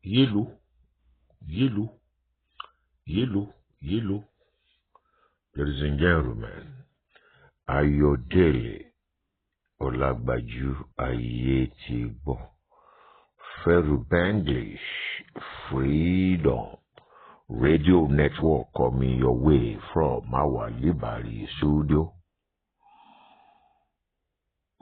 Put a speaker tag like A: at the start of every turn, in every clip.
A: Yellow, yellow, yellow, yellow. Ladies and gentlemen, AyodeleAyetigbo. Feru English, Freedom Radio Network coming your way from our Liberty studio.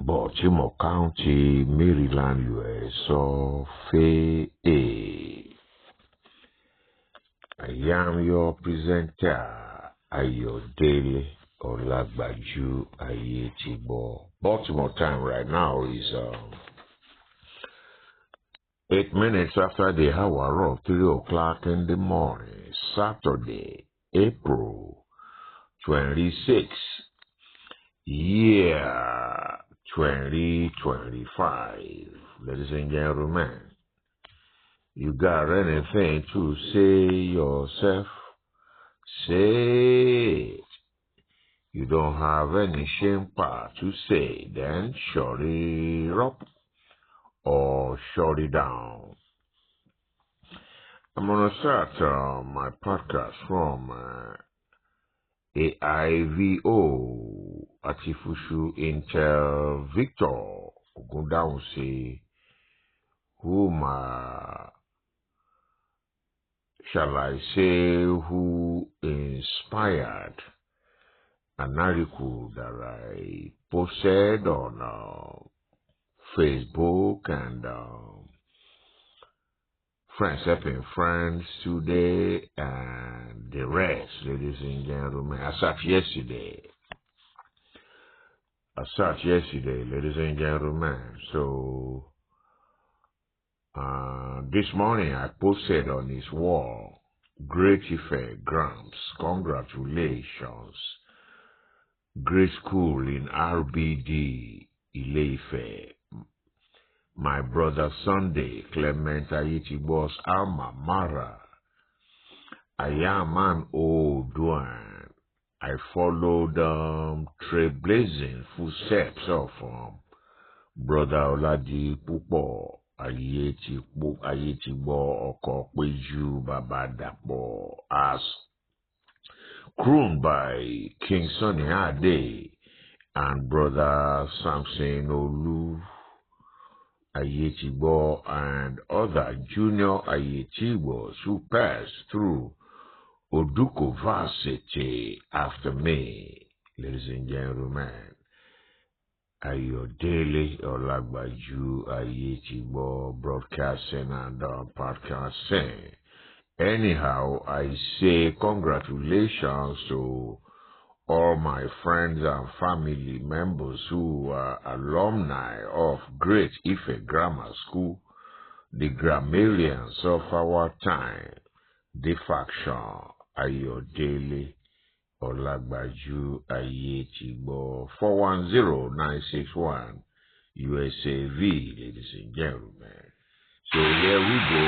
A: Baltimore County, Maryland, US of A. I am your presenter, AyodeleAyetigbo. Baltimore time right now is 8 minutes after the hour of 3 o'clock in the morning, Saturday, April 26, year 2025. Ladies and gentlemen, you got anything to say yourself? Say it. You don't have any shame part to say, then shut it up or shut it down. I'm going to start my podcast from AIVO Artificial Intel Victor Ogundaunsi, whom shall I say, who inspired an article that I posted on Facebook and Friends Helping Friends today and the rest, ladies and gentlemen. I searched yesterday, ladies and gentlemen. So this morning I posted on his wall, Great Ife Grams, congratulations. Great school in RBD, Ile-Ife. My brother Sunday, Clement Ayetigbo's alma mater. I am an old one. I followed trailblazing footsteps of Brother Oladipupo Ayetigbo Okopeju Babadapo, as crooned by King Sunny Ade and Brother Samson Olu Ayetigbo and other junior Ayetigbos who passed through Oduko Varsity after me. Ladies and gentlemen, AyodeleAyetigbo broadcasting and podcasting. Anyhow, I say congratulations to all my friends and family members who are alumni of Great Ife Grammar School, the grammarians of our time, the faction AyodeleAyetigbo 410961 USAV, ladies and gentlemen. So here we go.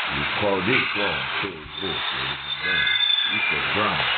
A: We call this from Facebook, ladies and gentlemen. It's a grammar.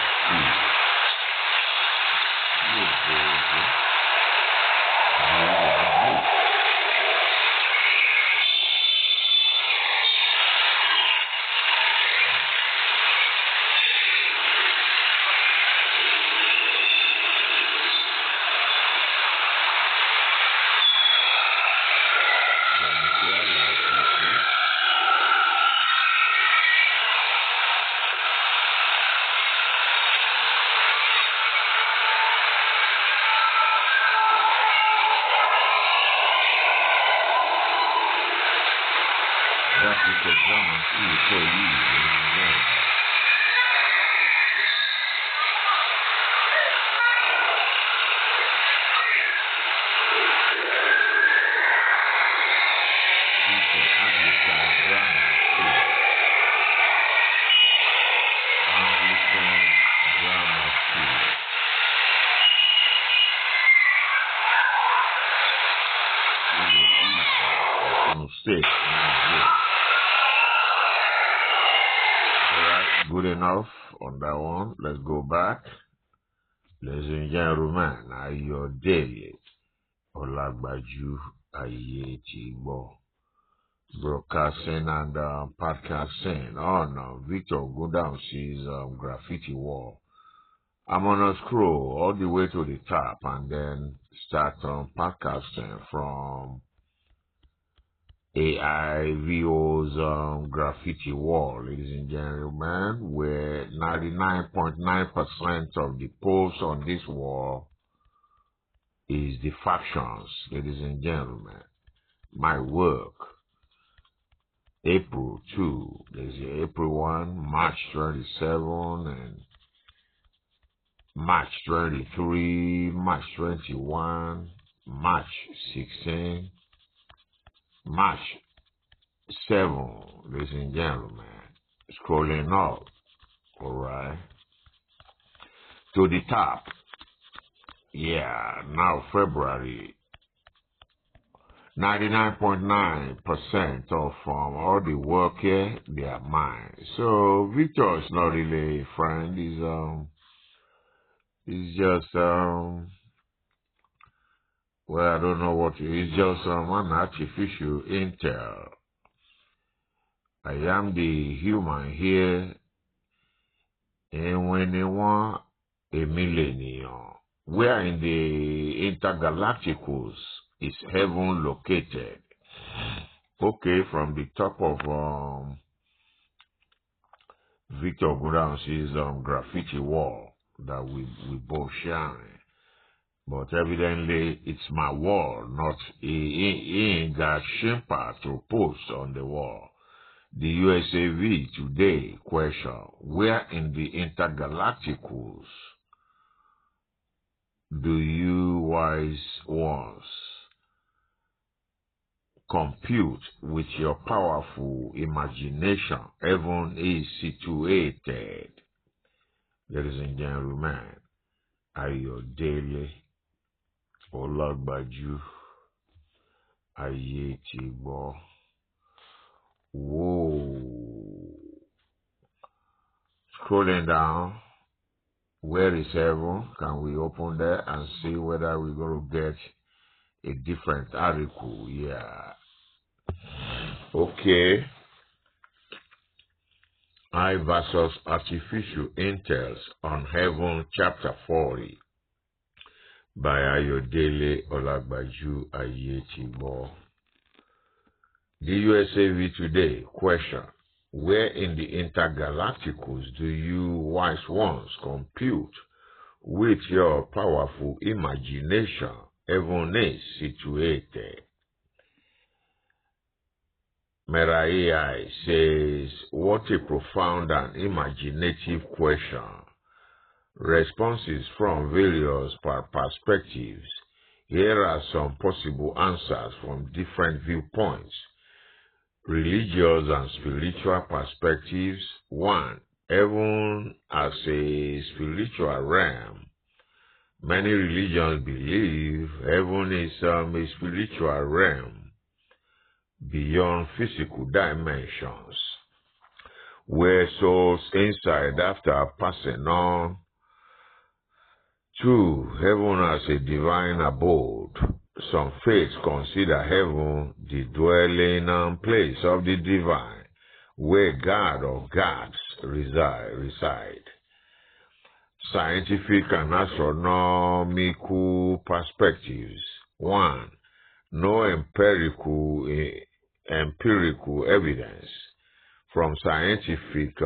A: Good enough on that one. Let's go back. Ladies and gentlemen, AyodeleAyetigbo broadcasting and podcasting on Victor Godown's graffiti wall. I'm on a scroll all the way to the top and then start podcasting from AIVO's graffiti wall, ladies and gentlemen, where 99.9% of the posts on this wall is the factions, ladies and gentlemen. My work, April 2, there's April 1, March 27, and March 23, March 21, March 16, March 7, ladies and gentlemen. Scrolling up, alright, to the top. Yeah, now February. 99.9% of all the work here, they are mine. So Victor is not really a friend. He's just well, I don't know what he's just an artificial intel. I am the human here, and when they want a millennium, where in the intergalacticals is heaven located? Okay, from the top of Victor Godown's graffiti wall that we both sharing, but evidently it's my wall, not he ain't got shimper to post on the wall. The USAV today question: where in the intergalacticals do you wise ones compute with your powerful imagination? Heaven is situated. Ladies and gentlemen, AyodeleAyetigbo'SEARLYMORNING. Whoa. Scrolling down, where is heaven? Can we open there and see whether we're going to get a different article? Yeah. Okay. I versus Artificial Intels on Heaven, Chapter 40 by AyodeleAyetigbo. The USAV today question: where in the intergalacticals do you wise ones compute with your powerful imagination? Heaven is situated. Merai says, what a profound and imaginative question. Responses from various perspectives. Here are some possible answers from different viewpoints. Religious and spiritual perspectives. 1. Heaven as a spiritual realm. Many religions believe heaven is a spiritual realm beyond physical dimensions, where souls inside after passing on. 2. Heaven as a divine abode. Some faiths consider heaven the dwelling place of the divine, where God or gods reside. Scientific and astronomical perspectives. 1. No empirical evidence. From scientific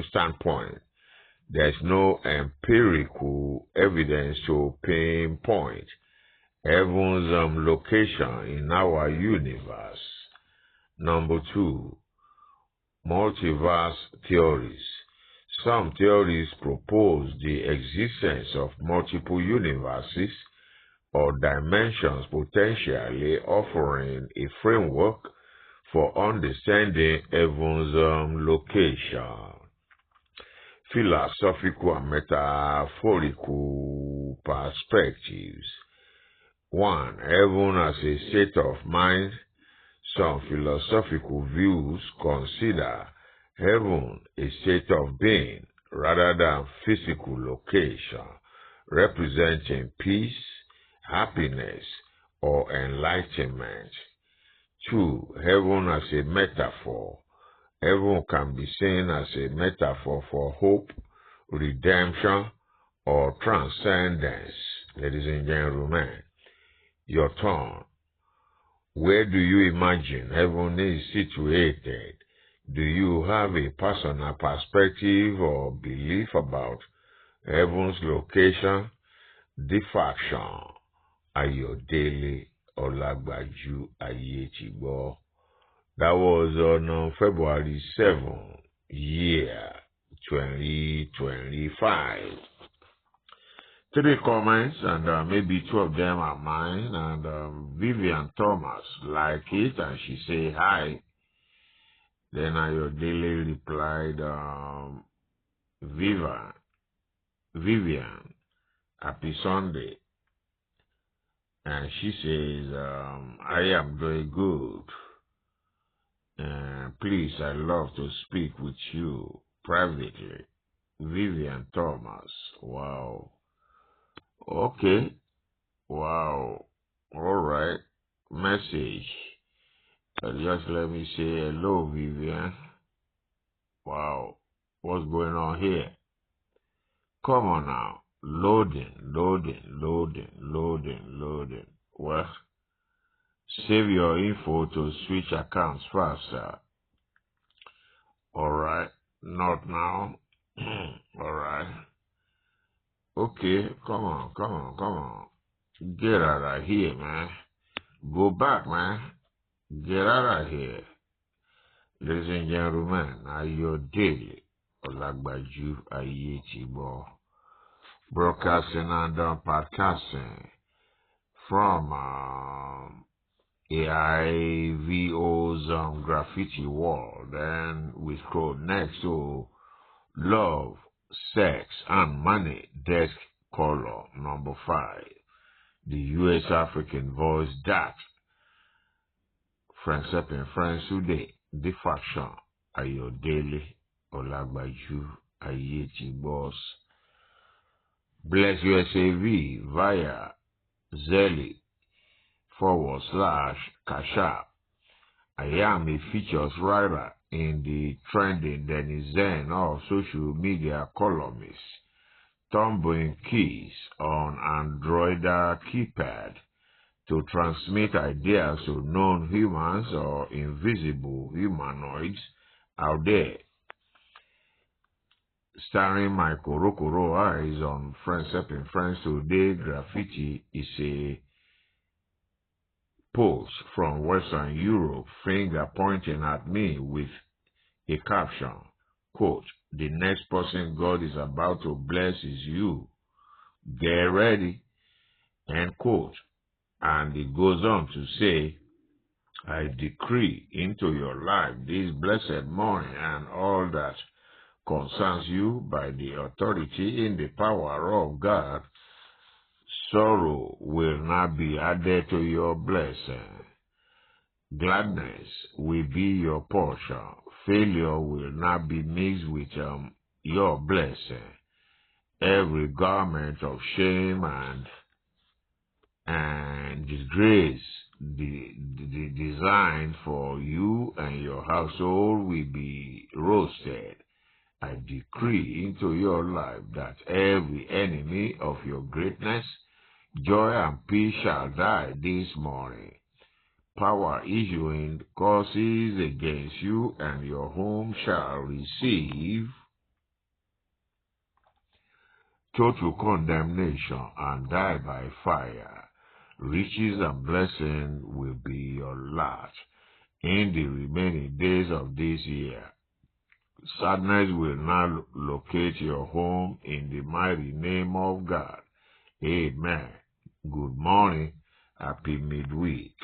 A: standpoint, there is no empirical evidence to pinpoint heaven's location in our universe. Number 2, multiverse theories. Some theories propose the existence of multiple universes or dimensions, potentially offering a framework for understanding heaven's location. Philosophical and metaphorical perspectives. 1. Heaven as a state of mind. Some philosophical views consider heaven a state of being rather than physical location, representing peace, happiness or enlightenment. 2. Heaven as a metaphor. Heaven can be seen as a metaphor for hope, redemption, or transcendence. Ladies and gentlemen, your turn. Where do you imagine heaven is situated? Do you have a personal perspective or belief about heaven's location? Diffraction. AyodeleAyetigbo'SEARLYMORNIng. That was on February 7, year 2025. 3 comments, and maybe 2 of them are mine. And Vivian Thomas like it, and she say hi. Then Ayodele replied, Vivian, happy Sunday. And she says, I am doing good. Please, I love to speak with you privately. Vivian Thomas. Wow. Okay. Wow. All right. Message. Just let me say hello, Vivian. Wow. What's going on here? Come on now. Loading. Well, save your info to switch accounts faster. All right. Not now. All right. Okay. Come on. Get out of here, man. Go back, man. Get out of here. Ladies and gentlemen, AyodeleAyetigbo'SEARLYMORNIng, broadcasting and podcasting from AIVO's graffiti wall. Then we scroll next to Love, Sex, and Money, desk color number 5. The U.S. African voice that Friends up and friends today. Diffraction. AyodeleAyetigbo'SEARLYMORNIng. Bless USAV via Zelly/Cash App. I am a features writer in the trending denizen of social media columnists, tumbling keys on Android keypad to transmit ideas to known humans or invisible humanoids out there. Starring my Korokoro eyes on Friends Helping Friends Today graffiti is a post from Western Europe, finger pointing at me with a caption, quote, "The next person God is about to bless is you. Get ready," end quote. And it goes on to say, "I decree into your life this blessed morning and all that concerns you by the authority in the power of God. Sorrow will not be added to your blessing. Gladness will be your portion. Failure will not be mixed with your blessing. Every garment of shame and disgrace designed for you and your household will be roasted. I decree into your life that every enemy of your greatness, joy, and peace shall die this morning. Power issuing curses against you and your home shall receive total condemnation and die by fire. Riches and blessing will be your lot in the remaining days of this year. Sadness will not locate your home in the mighty name of God. Amen. Good morning. Happy midweek.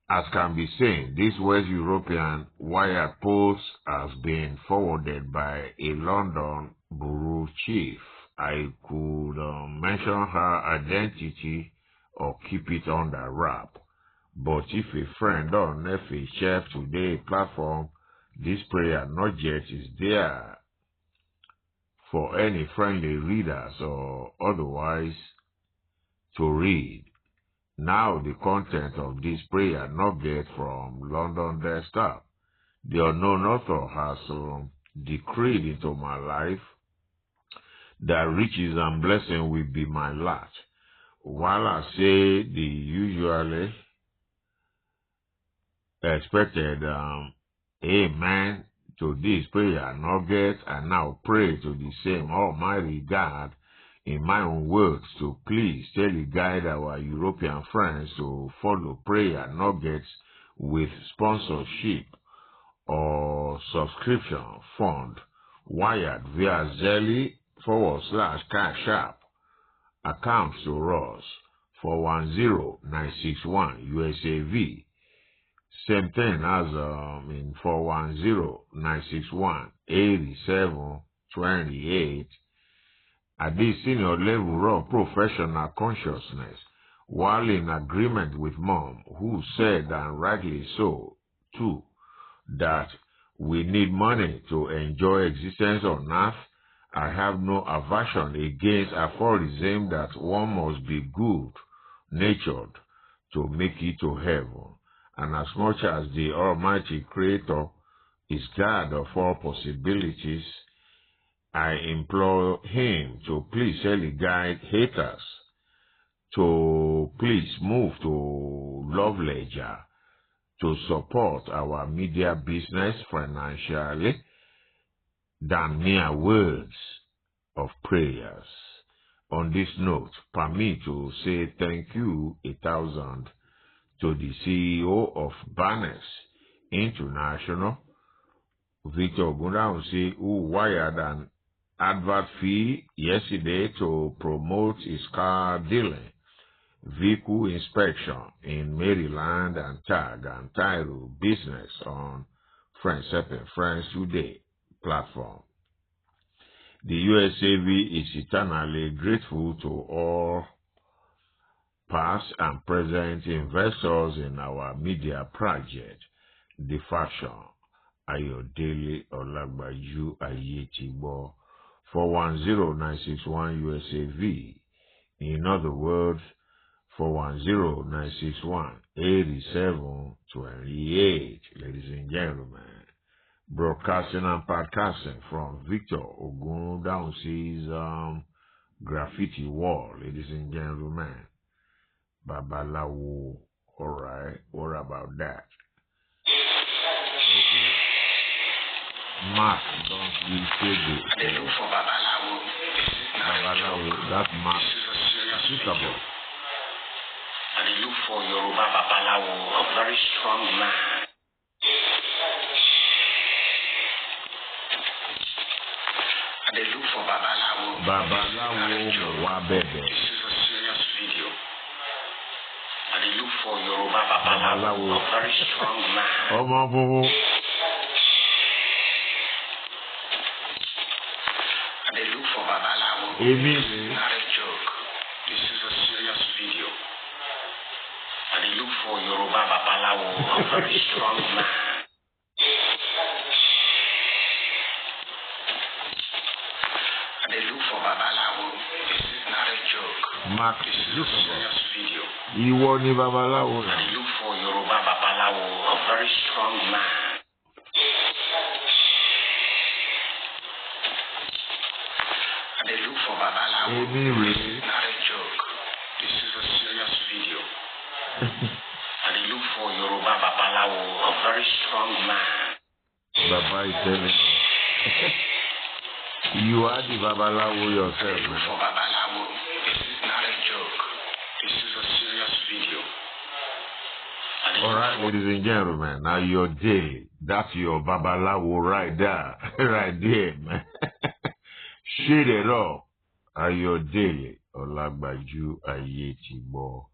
A: As can be seen, this West European wire post has been forwarded by a London bureau chief. I could mention her identity or keep it under wrap. But if a friend on FHF Today platform, this prayer not yet is there for any friendly readers or otherwise to read. Now the content of this prayer nugget from London desktop. The unknown author has decreed into my life that riches and blessing will be my lot. While I say the usually expected amen to this prayer nugget, I now pray to the same Almighty God in my own words to please guide our European friends to follow prayer nuggets with sponsorship or subscription fund wired via Zelle/Cash App accounts to us 410961 USAV. Same thing as in 410961 8728. At this senior level of professional consciousness, while in agreement with Mom, who said, and rightly so, too, that we need money to enjoy existence on earth, I have no aversion against aphorism that one must be good-natured to make it to heaven. And as much as the Almighty Creator is God of all possibilities, I implore Him to please guide haters to please move to Love Ledger to support our media business financially than mere words of prayers. On this note, permit to say thank you 1,000 to the CEO of Barnes International, Victor Ogundaunsi, who wired an advert fee yesterday to promote his car dealing, vehicle inspection in Maryland and tag and title business on Friends Helping Friends Today platform. The USAV is eternally grateful to all past and present investors in our media project, the faction, AyodeleAyetigbo'Ayetigbo, 410961 USAV. In other words, 410961 8728. Ladies and gentlemen, broadcasting and podcasting from Victor Ogundaunsi's graffiti wall. Ladies and gentlemen, Babalawo. Alright, what about that? Okay. Mark, don't you say this? They look for Babalawo. Babalawo, that's Mark. Think about. And they look for Yoruba Babalawo, a very strong man. And they look for Babalawo. Babalawo, Wabebe. This is a serious video. And they look for Yoruba Babalawo, a very strong man. Oh, Mabo. And they look for Babalawo. This is not a joke. This is a serious video. And they look for Yoruba Babalawo, a very strong man. And they look for Babalawo. This is not a joke. Mark, this is a serious video. You want Babalawo? And they look for Yoruba Babalawo, a very strong man. And they look for Babalawo. This is not a joke. This is a serious video. And they look for Yoruba Babalawo, a very strong man. Baba is telling me. You are the Babalawo yourself. And they look for Babalawo. This is not a joke. This is a serious video. Alright, ladies and gentlemen, now your day. That's your Babalawo right there. Right there, man. Shit it up. AyodeleAyetigbo.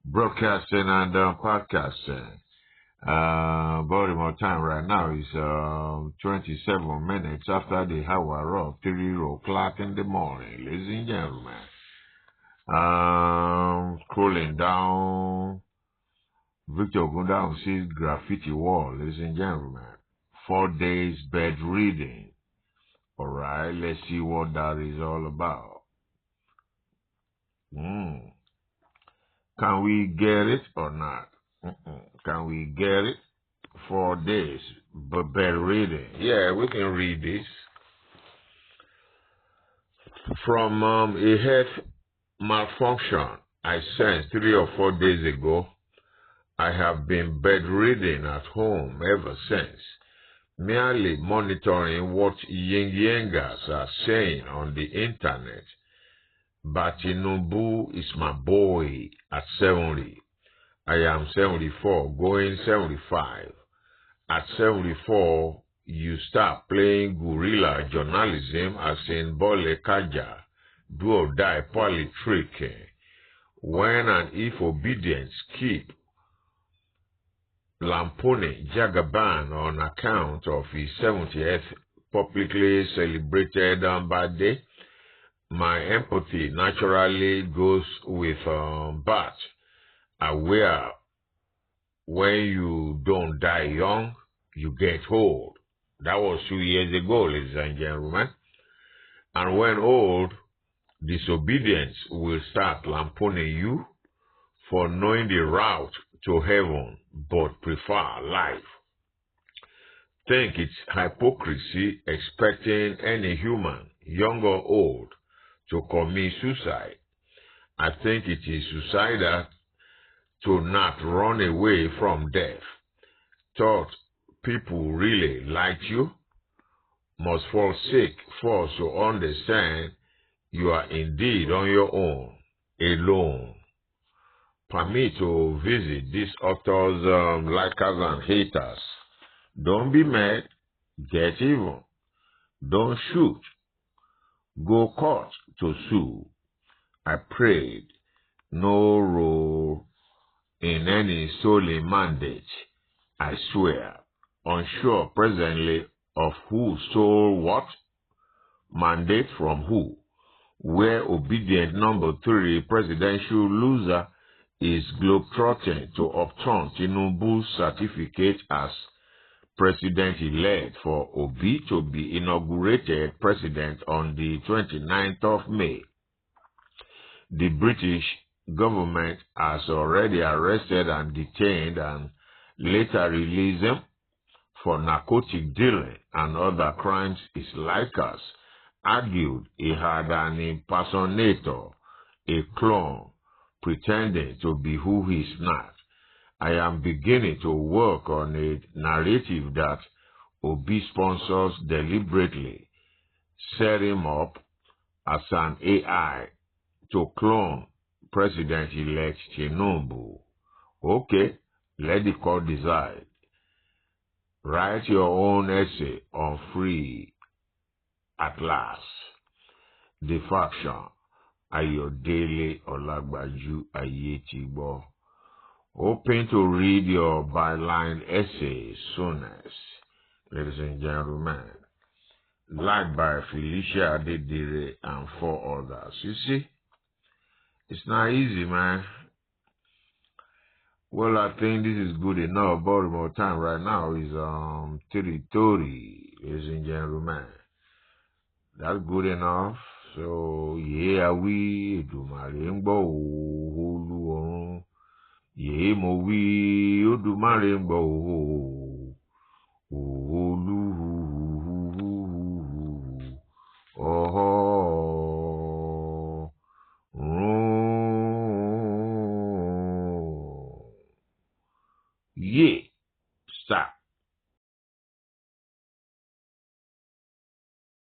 A: Broadcasting and podcasting. Baltimore time right now is 27 minutes after the hour of 3 o'clock in the morning, ladies and gentlemen. Scrolling down Victor Ogundaunsi's graffiti wall, ladies and gentlemen. 4 days bed reading. Alright, let's see what that is all about. Can we get it or not? Can we get it? 4 days, but bad reading. Yeah, we can read this. From a health malfunction I sensed 3 or 4 days ago, I have been bedridden at home ever since, merely monitoring what yin-yangers are saying on the internet. But Tinubu is my boy at 70. I am 74, going 75. At 74, you start playing guerrilla journalism as in Bole Kaja, do or die politrick. When and if obedience keep lampooning Jagaban on account of his 70th publicly celebrated birthday, my empathy naturally goes with but aware when you don't die young, you get old. That was 2 years ago, ladies and gentlemen. And when old, disobedience will start lampooning you for knowing the route to heaven but prefer life. Think it's hypocrisy expecting any human, young or old, to commit suicide. I think it is suicidal to not run away from death. Thought people really liked you must fall sick for us to understand you are indeed on your own, alone. Permit to visit these authors, likers and haters. Don't be mad, get even. Don't shoot, go court to sue. I prayed, no role in any stolen mandate. I swear, unsure presently of who stole what, mandate from who, where obedient number 3 presidential loser is globetrotting to upturn Tinubu's certificate as president-elect for Obi to be inaugurated president on the 29th of May. The British government has already arrested and detained and later released him for narcotic dealing and other crimes. His likers argued he had an impersonator, a clone, pretending to be who he is not. I am beginning to work on a narrative that Obi sponsors deliberately, set him up as an AI to clone President-elect Tinubu. Okay, let the court decide. Write your own essay on free at last. The faction, AyodeleAyetigbo'SEARLYMORNING. Hoping to read your byline essay soonest, ladies and gentlemen. Liked by Felicia Adedire and 4 others. You see, it's not easy, man. Well, I think this is good enough. Baltimore time right now is 3:30, ladies and gentlemen. That's good enough. So yeah, we do my rainbow holu. Yeah, mo we do my rainbow holu. Oh, yeah, stop.